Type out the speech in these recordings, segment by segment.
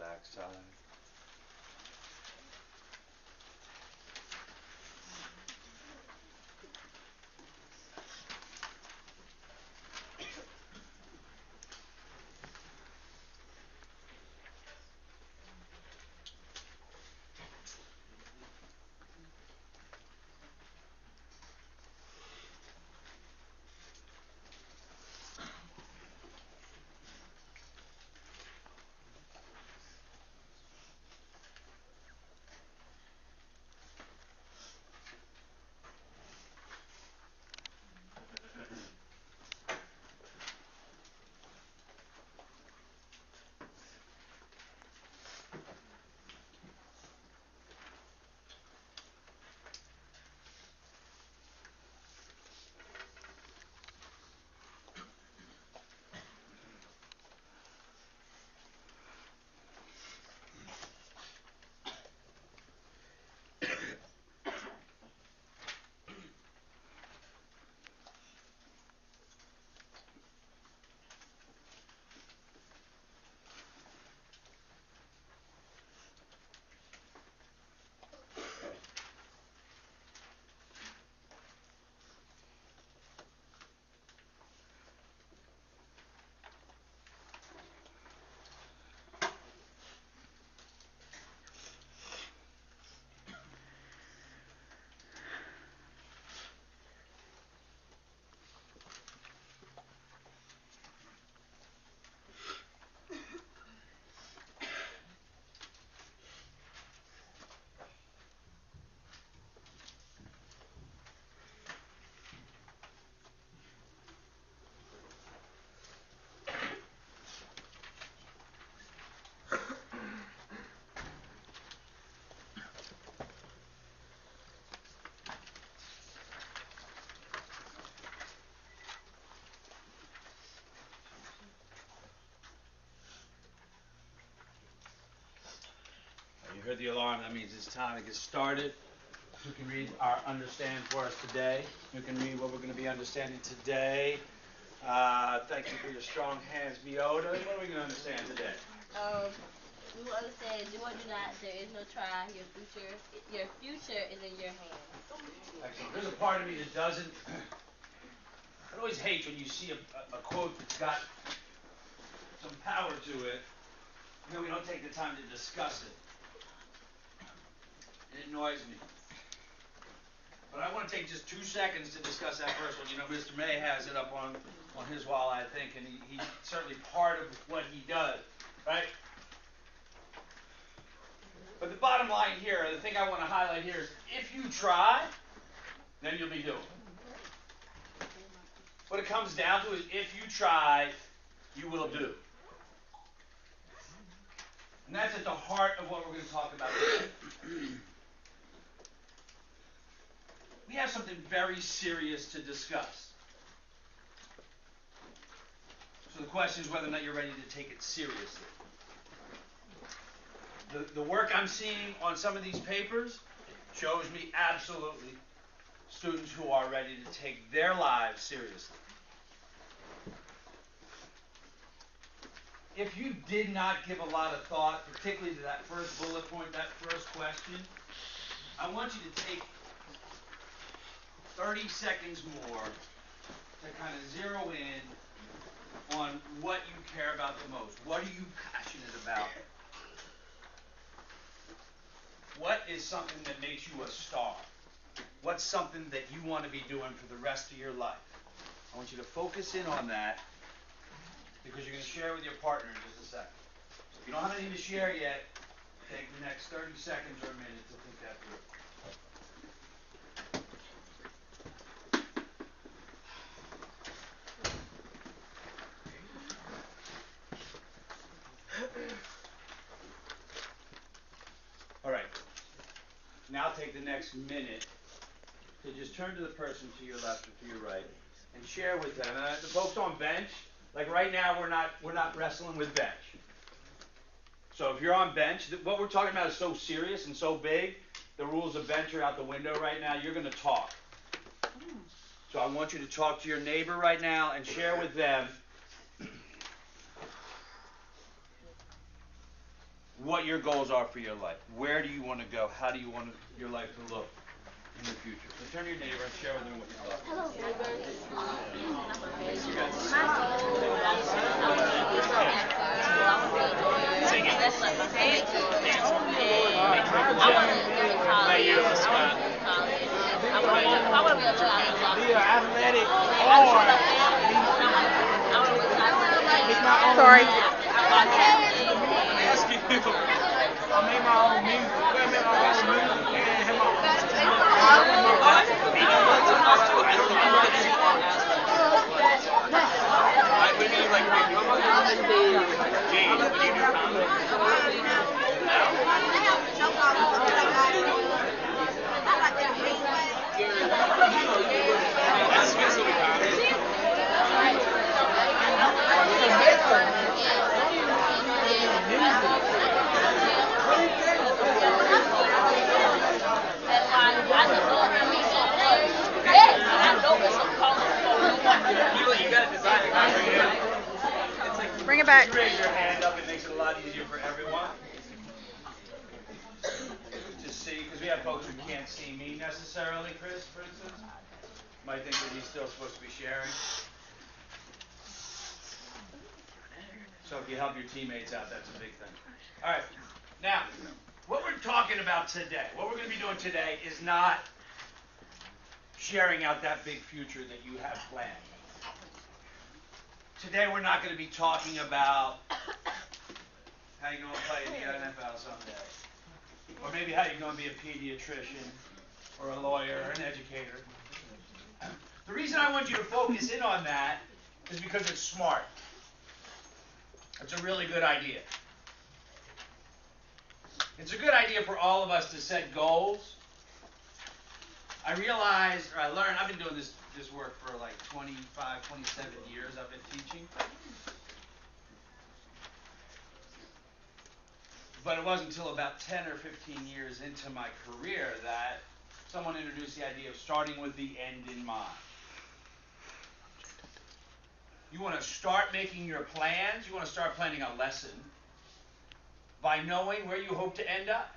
backside. You heard the alarm. That means it's time to get started. Who can read our understand for us today? Who can read what we're going to be understanding today? Thank you for your strong hands, Miota. What are we going to understand today? We will understand do or do not. There is no try. Your future is in your hands. Excellent. There's a part of me that doesn't. I always hate when you see a quote that's got some power to it, and then we don't take the time to discuss it. It annoys me. But I want to take just 2 seconds to discuss that first one. You know, Mr. May has it up on his wall, I think, and he's certainly part of what he does, right? But the bottom line here, the thing I want to highlight here is if you try, then you'll be doing. What it comes down to is if you try, you will do. And that's at the heart of what we're going to talk about today. We have something very serious to discuss. So the question is whether or not you're ready to take it seriously. The work I'm seeing on some of these papers shows me absolutely students who are ready to take their lives seriously. If you did not give a lot of thought, particularly to that first bullet point, that first question, I want you to take 30 seconds more to kind of zero in on what you care about the most. What are you passionate about? What is something that makes you a star? What's something that you want to be doing for the rest of your life? I want you to focus in on that because you're going to share with your partner in just a second. So if you don't have anything to share yet, take the next 30 seconds or a minute to think that through. All right. Now take the next minute to just turn to the person to your left or to your right and share with them. The folks on bench, like right now, we're not wrestling with bench. So if you're on bench, what we're talking about is so serious and so big. The rules of bench are out the window right now. You're going to talk. So I want you to talk to your neighbor right now and share with them what your goals are for your life. Where do you want to go? How do you want your life to look in the future? So turn to your neighbor and share with them what you thought. Hello. Athletic Sorry. I made my own music. I made my own music and have Bring it back. If you raise your hand up, it makes it a lot easier for everyone to see, because we have folks who can't see me necessarily. Chris, for instance, might think that he's still supposed to be sharing. So if you help your teammates out, that's a big thing. All right. Now, what we're talking about today, what we're going to be doing today is not sharing out that big future that you have planned. Today we're not going to be talking about how you're going to play in the NFL someday. Or maybe how you're going to be a pediatrician or a lawyer or an educator. The reason I want you to focus in on that is because it's smart. It's a really good idea. It's a good idea for all of us to set goals. I realized, or I learned, I've been doing this work for like 25, 27 years I've been teaching. But it wasn't until about 10 or 15 years into my career that someone introduced the idea of starting with the end in mind. You want to start making your plans, you want to start planning a lesson by knowing where you hope to end up.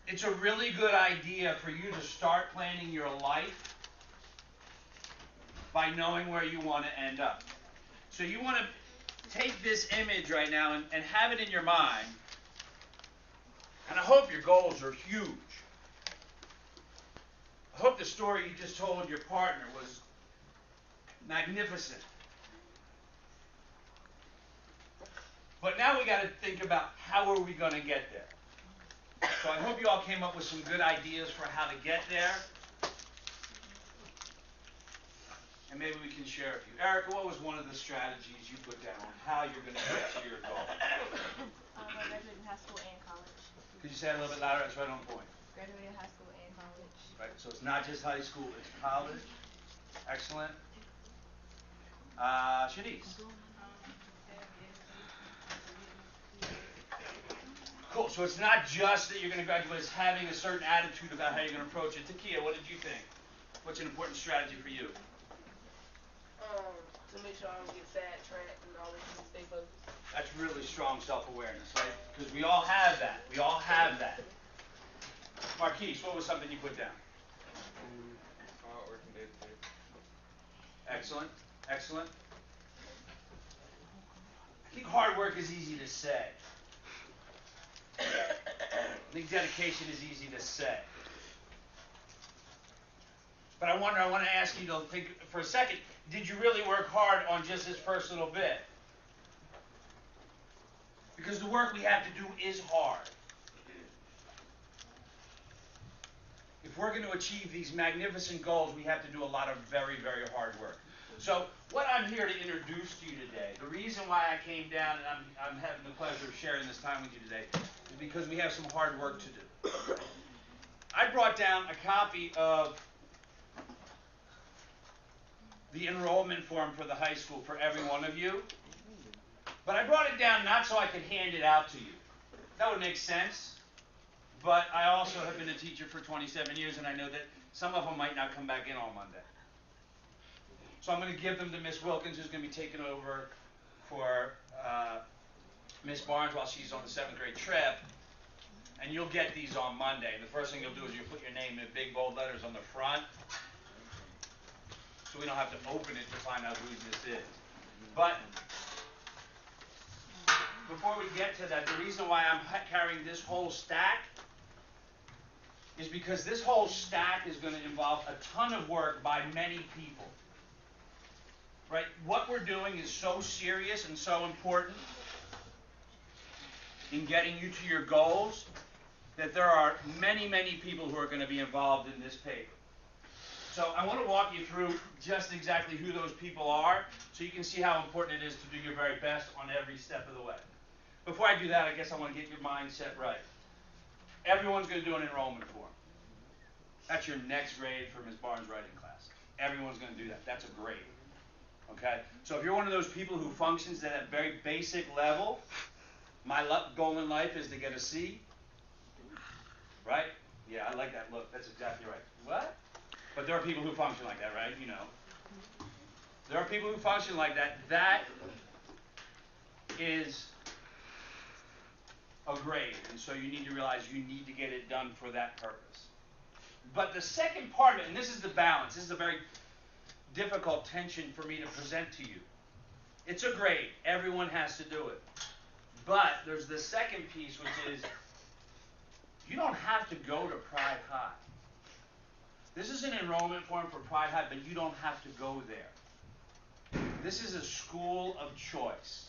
It's a really good idea for you to start planning your life by knowing where you want to end up. So you want to take this image right now and have it in your mind. And I hope your goals are huge. I hope the story you just told your partner was magnificent. But now we got to think about how are we going to get there. So I hope you all came up with some good ideas for how to get there. And maybe we can share a few. Erica, what was one of the strategies you put down on how you're going to get to your goal? I graduated high school and college. Could you say it a little bit louder? That's right on point. Graduated high school and college. Right, so it's not just high school, it's college. Excellent. Shanice. Cool, so it's not just that you're going to graduate, it's having a certain attitude about how you're going to approach it. Takia, what did you think? What's an important strategy for you? To make sure I don't get sidetracked and always stay focused. That's really strong self-awareness, right? Because we all have that. We all have that. Marquise, what was something you put down? Working day to day. Excellent. Excellent. I think hard work is easy to say. I think dedication is easy to say. But I want to ask you to think for a second, did you really work hard on just this first little bit? Because the work we have to do is hard. If we're going to achieve these magnificent goals, we have to do a lot of very, very hard work. So what I'm here to introduce to you today, the reason why I came down and I'm having the pleasure of sharing this time with you today, is because we have some hard work to do. I brought down a copy of the enrollment form for the high school for every one of you. But I brought it down not so I could hand it out to you. That would make sense. But I also have been a teacher for 27 years, and I know that some of them might not come back in on Monday. So I'm going to give them to Miss Wilkins, who's going to be taking over for Miss Barnes while she's on the 7th grade trip, and you'll get these on Monday. And the first thing you'll do is you'll put your name in big bold letters on the front, so we don't have to open it to find out who this is. But before we get to that, the reason why I'm carrying this whole stack is because this whole stack is going to involve a ton of work by many people. Right? What we're doing is so serious and so important in getting you to your goals that there are many, many people who are going to be involved in this paper. So I want to walk you through just exactly who those people are so you can see how important it is to do your very best on every step of the way. Before I do that, I guess I want to get your mindset right. Everyone's going to do an enrollment form. That's your next grade for Ms. Barnes' writing class. Everyone's going to do that. That's a grade. Okay? So if you're one of those people who functions at a very basic level, my goal in life is to get a C. Right? Yeah, I like that look. That's exactly right. What? But there are people who function like that, right? You know. There are people who function like that. That is a grade. And so you need to realize you need to get it done for that purpose. But the second part of it, and this is the balance, this is a very difficult tension for me to present to you. It's a grade. Everyone has to do it. But there's the second piece, which is you don't have to go to Pride High. This is an enrollment form for Pride High, but you don't have to go there. This is a school of choice.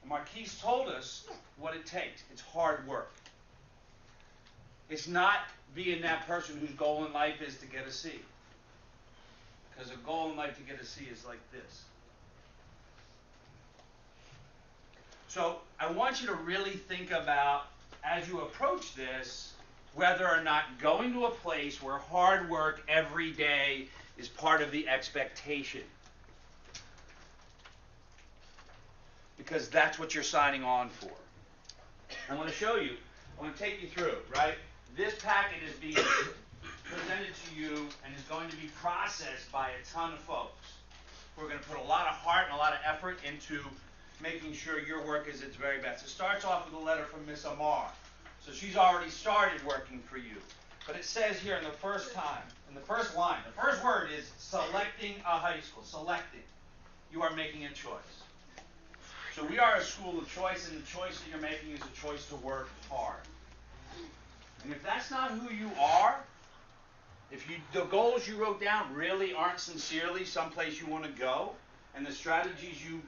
Marquise told us what it takes. It's hard work. It's not being that person whose goal in life is to get a C. Because a goal in life to get a C is like this. So I want you to really think about, as you approach this, whether or not going to a place where hard work every day is part of the expectation. Because that's what you're signing on for. I want to show you, I want to take you through, right? This packet is being presented to you and is going to be processed by a ton of folks. We're going to put a lot of heart and a lot of effort into making sure your work is its very best. It starts off with a letter from Miss Amar. So she's already started working for you. But it says here in the first line, the first word is selecting a high school. Selecting. You are making a choice. So we are a school of choice, and the choice that you're making is a choice to work hard. And if that's not who you are, if the goals you wrote down really aren't sincerely someplace you want to go, and the strategies you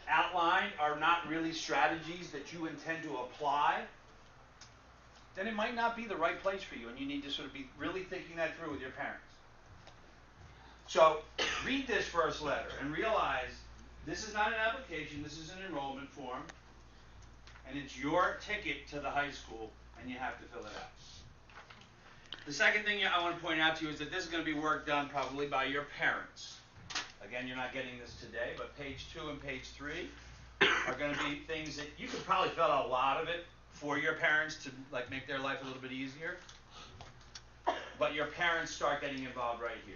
outlined are not really strategies that you intend to apply, then it might not be the right place for you, and you need to sort of be really thinking that through with your parents. So read this first letter and realize this is not an application, this is an enrollment form, and it's your ticket to the high school, and you have to fill it out. The second thing I want to point out to you is that this is going to be work done probably by your parents. Again, you're not getting this today, but page 2 and page 3 are going to be things that you could probably fill out a lot of it for your parents to like make their life a little bit easier. But your parents start getting involved right here.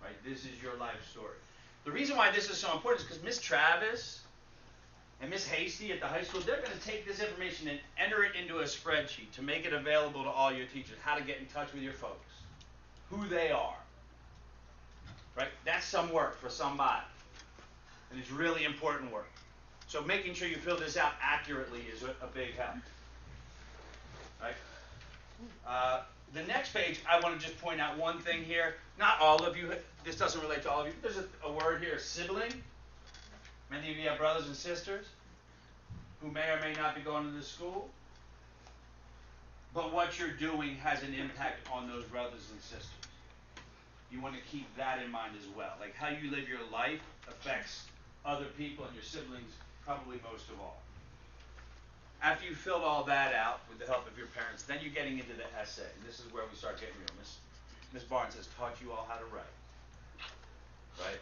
Right? This is your life story. The reason why this is so important is because Miss Travis and Miss Hasty at the high school, they're going to take this information and enter it into a spreadsheet to make it available to all your teachers, how to get in touch with your folks, who they are. Right? That's some work for somebody. And it's really important work. So making sure you fill this out accurately is a big help. Right? The next page, I want to just point out one thing here. Not all of you, this doesn't relate to all of you. There's a word here, sibling. Many of you have brothers and sisters who may or may not be going to this school. But what you're doing has an impact on those brothers and sisters. You want to keep that in mind as well. Like how you live your life affects other people and your siblings probably most of all. After you've filled all that out with the help of your parents, then you're getting into the essay. And this is where we start getting real. Miss Barnes has taught you all how to write. Right?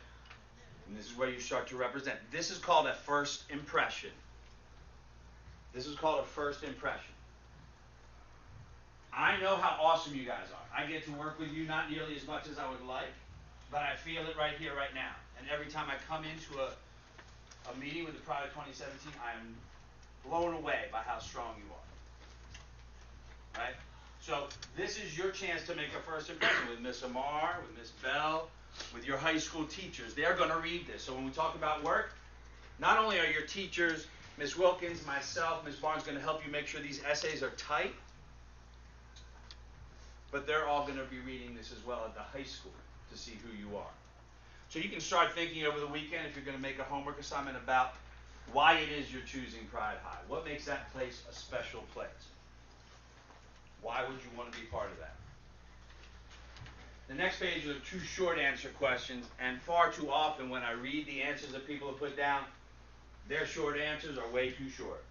And this is where you start to represent. This is called a first impression. This is called a first impression. I know how awesome you guys are. I get to work with you not nearly as much as I would like, but I feel it right here, right now. And every time I come into a meeting with the Pride of 2017, I am blown away by how strong you are. Right? So this is your chance to make a first impression with Miss Amar, with Miss Bell, with your high school teachers. They're going to read this. So when we talk about work, not only are your teachers, Miss Wilkins, myself, Miss Barnes, going to help you make sure these essays are tight, but they're all going to be reading this as well at the high school to see who you are. So you can start thinking over the weekend, if you're going to make a homework assignment, about why it is you're choosing Pride High. What makes that place a special place? Why would you want to be part of that? The next page are 2 short answer questions, and far too often when I read the answers that people have put down, their short answers are way too short.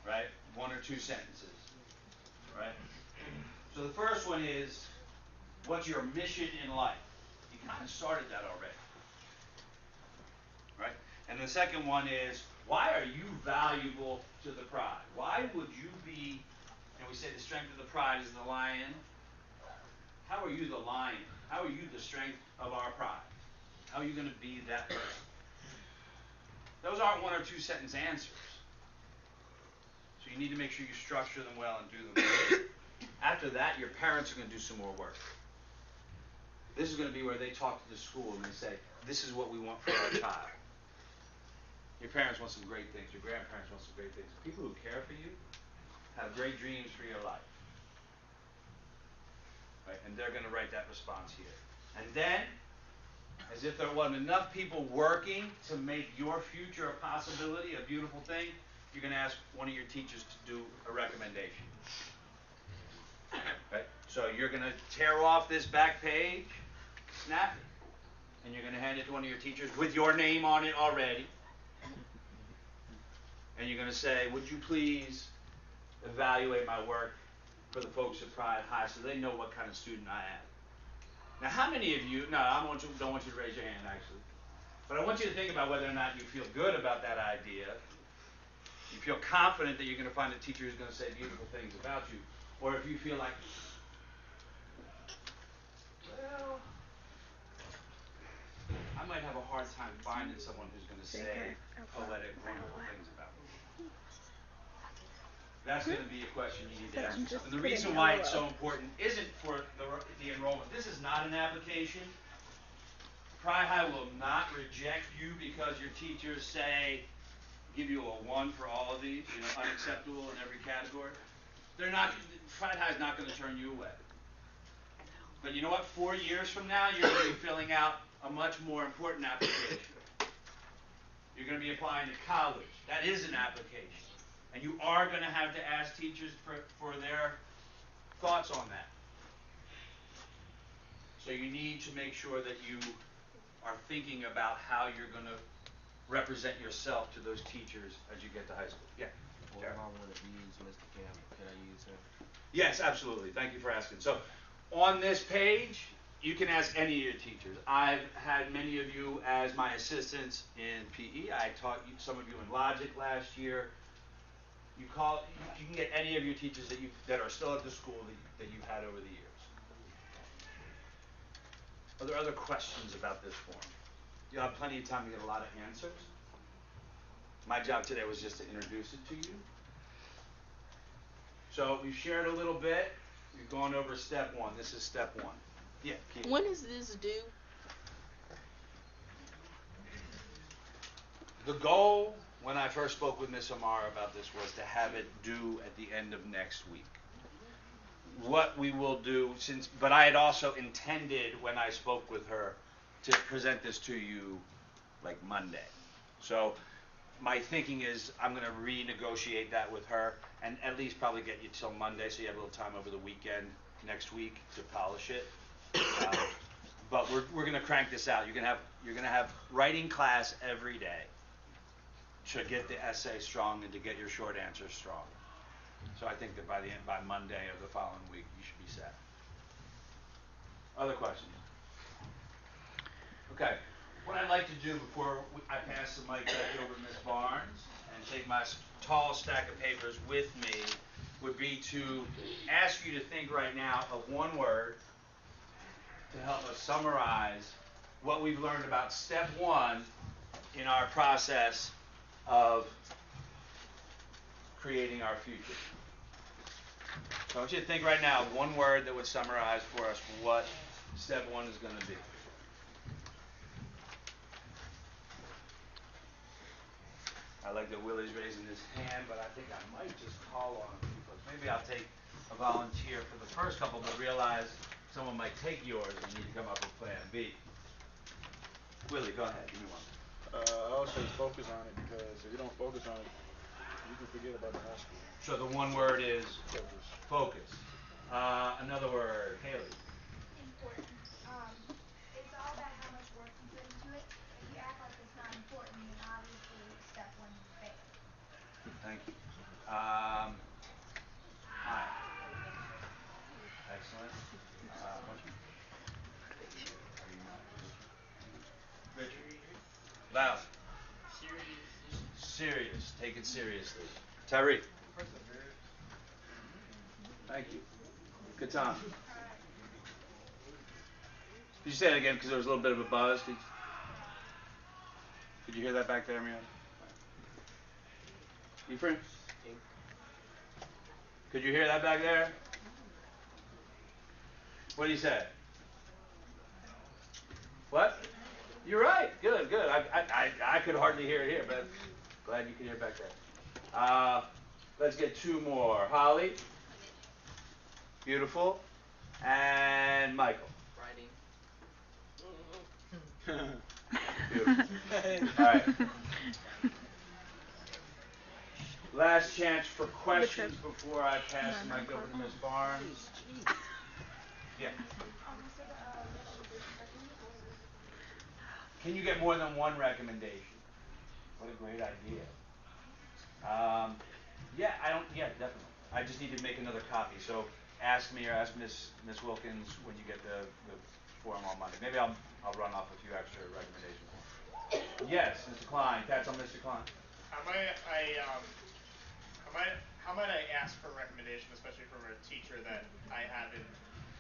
Right? 1 or 2 sentences. Right? So the first one is, what's your mission in life? You kind of started that already. Right? And the second one is, why are you valuable to the Pride? Why would you be, and we say the strength of the Pride is the lion. How are you the lion? How are you the strength of our Pride? How are you going to be that person? Those aren't 1 or 2 sentence answers. So you need to make sure you structure them well and do them well. After that, your parents are going to do some more work. This is going to be where they talk to the school and they say, this is what we want for our child. Your parents want some great things. Your grandparents want some great things. People who care for you have great dreams for your life. Right? And they're going to write that response here. And then, as if there wasn't enough people working to make your future a possibility, a beautiful thing, you're going to ask one of your teachers to do a recommendation. Right? So you're going to tear off this back page, snap it, and you're going to hand it to one of your teachers with your name on it already. And you're going to say, would you please evaluate my work for the folks at Pride High so they know what kind of student I am. Now, how many of you, no, I don't want you to raise your hand, actually. But I want you to think about whether or not you feel good about that idea. You feel confident that you're going to find a teacher who's going to say beautiful things about you. Or if you feel like, well, I might have a hard time finding someone who's going to say poetic, wonderful things about me. That's going to be a question you need to ask yourself. And the reason why it's so important isn't for the enrollment. This is not an application. Pride High will not reject you because your teachers say, give you a 1 for all of these, unacceptable in every category. Pride High is not going to turn you away. But you know what? 4 years from now, you're going to be filling out a much more important application. You're going to be applying to college. That is an application. And you are going to have to ask teachers for their thoughts on that. So you need to make sure that you are thinking about how you're going to represent yourself to those teachers as you get to high school. Yeah. What if I want to use Mr. Campbell? Can I use him? Yes, absolutely. Thank you for asking. So on this page, you can ask any of your teachers. I've had many of you as my assistants in PE. I taught some of you in logic last year. You can get any of your teachers that are still at the school that you've had over the years. Are there other questions about this form? You'll have plenty of time to get a lot of answers. My job today was just to introduce it to you. So we've shared a little bit. We've gone over step 1. This is step 1. Yeah, Keith. When is this due? The goal when I first spoke with Miss Amara about this was to have it due at the end of next week. What we will do, but I had also intended when I spoke with her to present this to you like Monday. So my thinking is I'm going to renegotiate that with her and at least probably get you till Monday so you have a little time over the weekend next week to polish it. But we're going to crank this out. You're going to have writing class every day to get the essay strong and to get your short answers strong. So I think that by Monday of the following week, you should be set. Other questions? Okay. What I'd like to do before I pass the mic back over to Ms. Barnes and take my tall stack of papers with me would be to ask you to think right now of one word to help us summarize what we've learned about step 1 in our process of creating our future. So I want you to think right now of one word that would summarize for us what step one is going to be. I like that Willie's raising his hand, but I think I might just call on a few folks. Maybe I'll take a volunteer for the first couple, but realize someone might take yours and you need to come up with plan B. Willie, go ahead. Give me one. I would say focus on it, because if you don't focus on it, you can forget about the high school. So the one word is Focus. focus. Another word, Haley. Important. It's all about how much work you put into it. If you act like it's not important, then obviously step one you failed. Thank you. Hi. Excellent. Monkey? Are you not? Richard. Loud. Serious. Take it seriously. Tyree. Thank you. Good time. Could you say that again, because there was a little bit of a buzz? Could you hear that back there, man? Ephraim? Could you hear that back there? What do you say? What? You're right. Good, good. I could hardly hear it here, but glad you can hear it back there. Let's get two more. Holly? Beautiful. And Michael? Writing. Beautiful. All right. Last chance for questions before I pass the mic over to Ms. Barnes. Yeah. So the recommendation recommendations. Can you get more than one recommendation? What a great idea. Yeah, definitely. I just need to make another copy. So ask me or ask Miss Wilkins when you get the form on Monday. Maybe I'll run off a few extra recommendations. Yes, Mr. Klein. That's on Mr. Klein. How might I ask for a recommendation, especially from a teacher that I haven't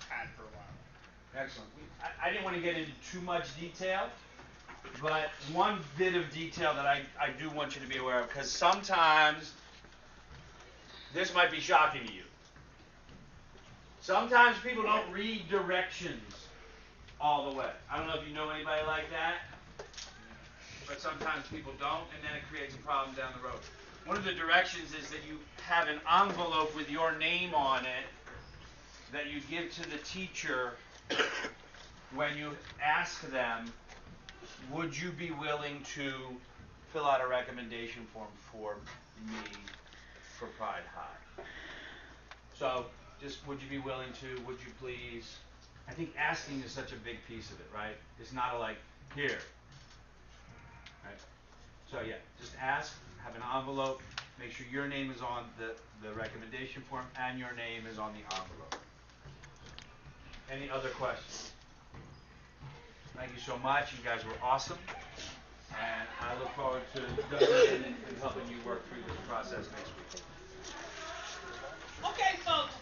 had for a while? Excellent. I didn't want to get into too much detail, but one bit of detail that I do want you to be aware of, because sometimes this might be shocking to you. Sometimes people don't read directions all the way. I don't know if you know anybody like that, but sometimes people don't, and then it creates a problem down the road. One of the directions is that you have an envelope with your name on it that you give to the teacher when you ask them, would you be willing to fill out a recommendation form for me for Pride High? So, just would you be willing to, would you please? I think asking is such a big piece of it, right? It's not a like, here. Right? So yeah, just ask, have an envelope, make sure your name is on the recommendation form and your name is on the envelope. Any other questions? Thank you so much. You guys were awesome. And I look forward to and helping you work through this process next week. Okay, folks.